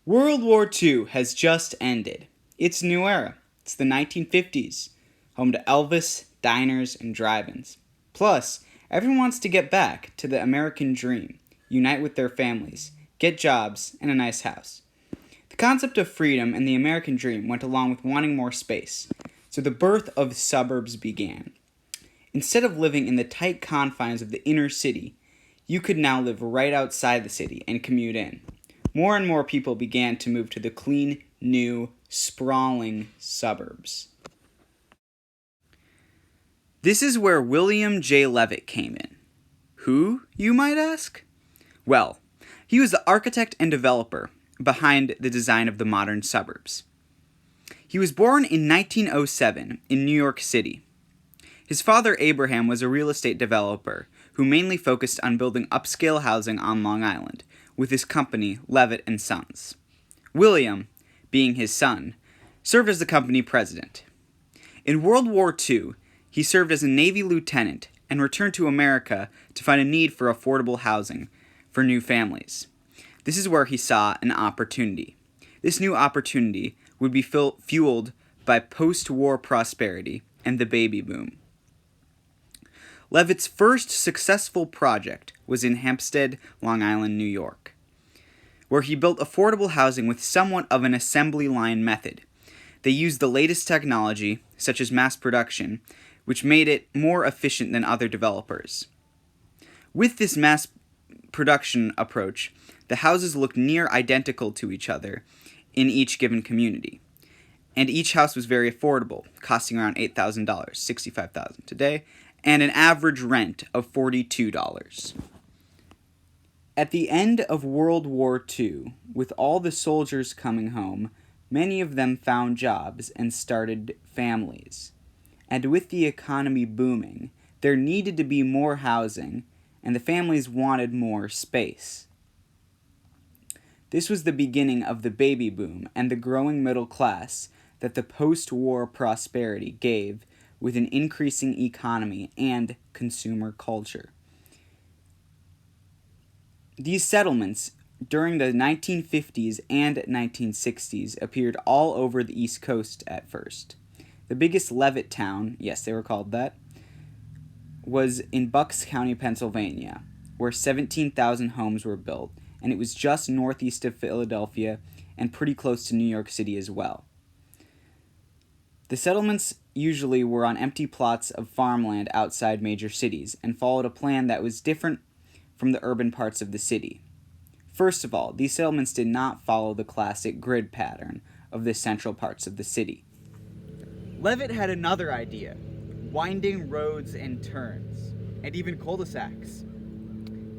World War II has just ended. It's a new era. It's the 1950s, home to Elvis, diners, and drive-ins. Plus, everyone wants to get back to the American dream, unite with their families, get jobs, and a nice house. The concept of freedom and the American dream went along with wanting more space, so the birth of suburbs began. Instead of living in the tight confines of the inner city, you could now live right outside the city and commute in. More and more people began to move to the clean, new, sprawling suburbs. This is where William J. Levitt came in. Who, you might ask? Well, he was the architect and developer behind the design of the modern suburbs. He was born in 1907 in New York City. His father, Abraham, was a real estate developer who mainly focused on building upscale housing on Long Island, with his company, Levitt and Sons. William, being his son, served as the company president. In World War II, he served as a Navy lieutenant and returned to America to find a need for affordable housing for new families. This is where he saw an opportunity. This new opportunity would be fueled by post-war prosperity and the baby boom. Levitt's first successful project was in Hempstead, Long Island, New York, where he built affordable housing with somewhat of an assembly line method. They used the latest technology, such as mass production, which made it more efficient than other developers. With this mass production approach, the houses looked near identical to each other in each given community. And each house was very affordable, costing around $8,000, $65,000 today, and an average rent of $42. At the end of World War II, with all the soldiers coming home, many of them found jobs and started families. And with the economy booming, there needed to be more housing, and the families wanted more space. This was the beginning of the baby boom and the growing middle class that the post-war prosperity gave with an increasing economy and consumer culture. These settlements during the 1950s and 1960s appeared all over the East Coast at first. The biggest Levittown, yes, they were called that, was in Bucks County, Pennsylvania, where 17,000 homes were built, and it was just northeast of Philadelphia and pretty close to New York City as well. The settlements usually were on empty plots of farmland outside major cities and followed a plan that was different from the urban parts of the city. First of all, these settlements did not follow the classic grid pattern of the central parts of the city. Levitt had another idea: winding roads and turns, and even cul-de-sacs.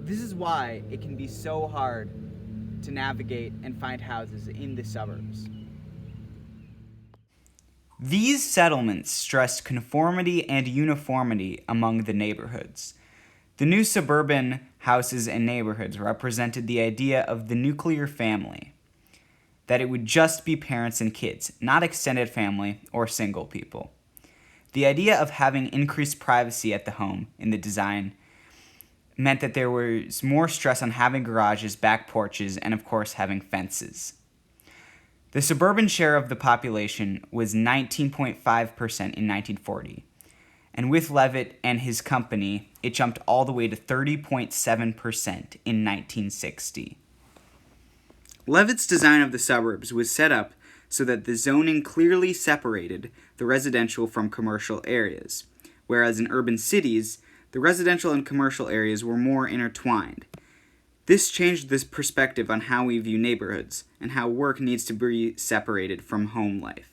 This is why it can be so hard to navigate and find houses in the suburbs. These settlements stressed conformity and uniformity among the neighborhoods. The new suburban houses and neighborhoods represented the idea of the nuclear family, that it would just be parents and kids, not extended family or single people. The idea of having increased privacy at the home in the design meant that there was more stress on having garages, back porches, and of course having fences. The suburban share of the population was 19.5% in 1940, and with Levitt and his company, it jumped all the way to 30.7% in 1960. Levitt's design of the suburbs was set up so that the zoning clearly separated the residential from commercial areas, whereas in urban cities, the residential and commercial areas were more intertwined. This changed this perspective on how we view neighborhoods and how work needs to be separated from home life.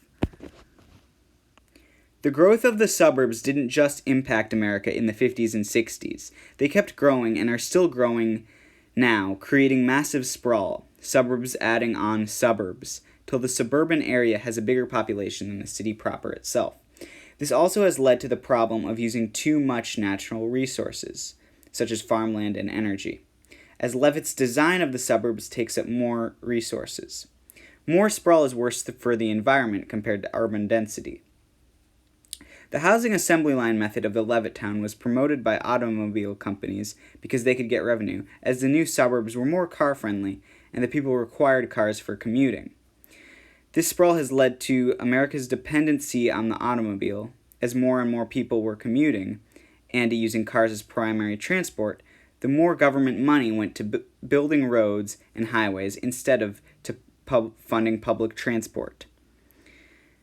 The growth of the suburbs didn't just impact America in the 50s and 60s. They kept growing and are still growing now, creating massive sprawl, suburbs adding on suburbs, till the suburban area has a bigger population than the city proper itself. This also has led to the problem of using too much natural resources, such as farmland and energy, as Levitt's design of the suburbs takes up more resources. More sprawl is worse for the environment compared to urban density. The housing assembly line method of the Levittown was promoted by automobile companies because they could get revenue, as the new suburbs were more car-friendly and the people required cars for commuting. This sprawl has led to America's dependency on the automobile, as more and more people were commuting and using cars as primary transport. The more government money went to building roads and highways instead of to funding public transport.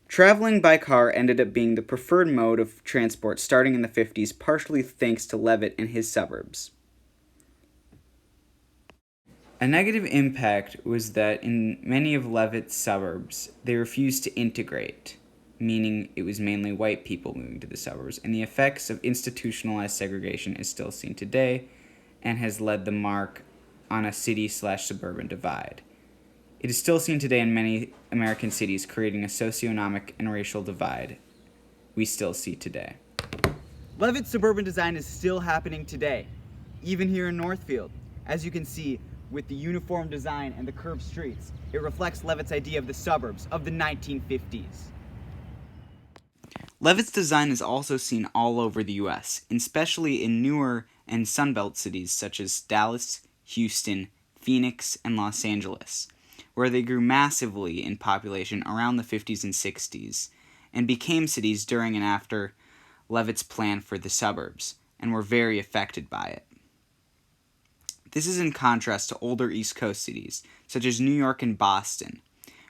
Traveling by car ended up being the preferred mode of transport starting in the 50s, partially thanks to Levitt and his suburbs. A negative impact was that in many of Levitt's suburbs, they refused to integrate, meaning it was mainly white people moving to the suburbs, and the effects of institutionalized segregation is still seen today and has led the mark on a city/suburban divide. It is still seen today in many American cities, creating a socioeconomic and racial divide we still see today. Levitt's suburban design is still happening today, even here in Northfield. As you can see, with the uniform design and the curved streets, it reflects Levitt's idea of the suburbs of the 1950s. Levitt's design is also seen all over the U.S., especially in newer and Sunbelt cities such as Dallas, Houston, Phoenix, and Los Angeles, where they grew massively in population around the 50s and 60s, and became cities during and after Levitt's plan for the suburbs, and were very affected by it. This is in contrast to older East Coast cities, such as New York and Boston,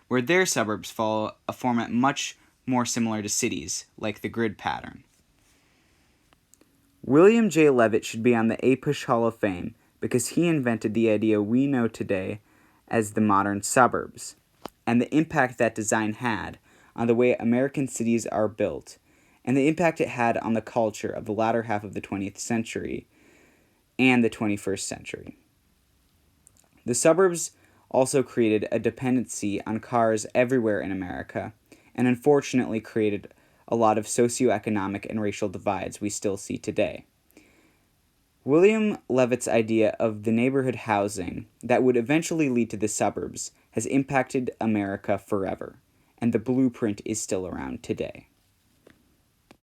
where their suburbs follow a format much more similar to cities, like the grid pattern. William J. Levitt should be on the APUSH Hall of Fame because he invented the idea we know today as the modern suburbs, and the impact that design had on the way American cities are built, and the impact it had on the culture of the latter half of the 20th century and the 21st century. The suburbs also created a dependency on cars everywhere in America, and unfortunately created a lot of socioeconomic and racial divides we still see today. William Levitt's idea of the neighborhood housing that would eventually lead to the suburbs has impacted America forever, and the blueprint is still around today.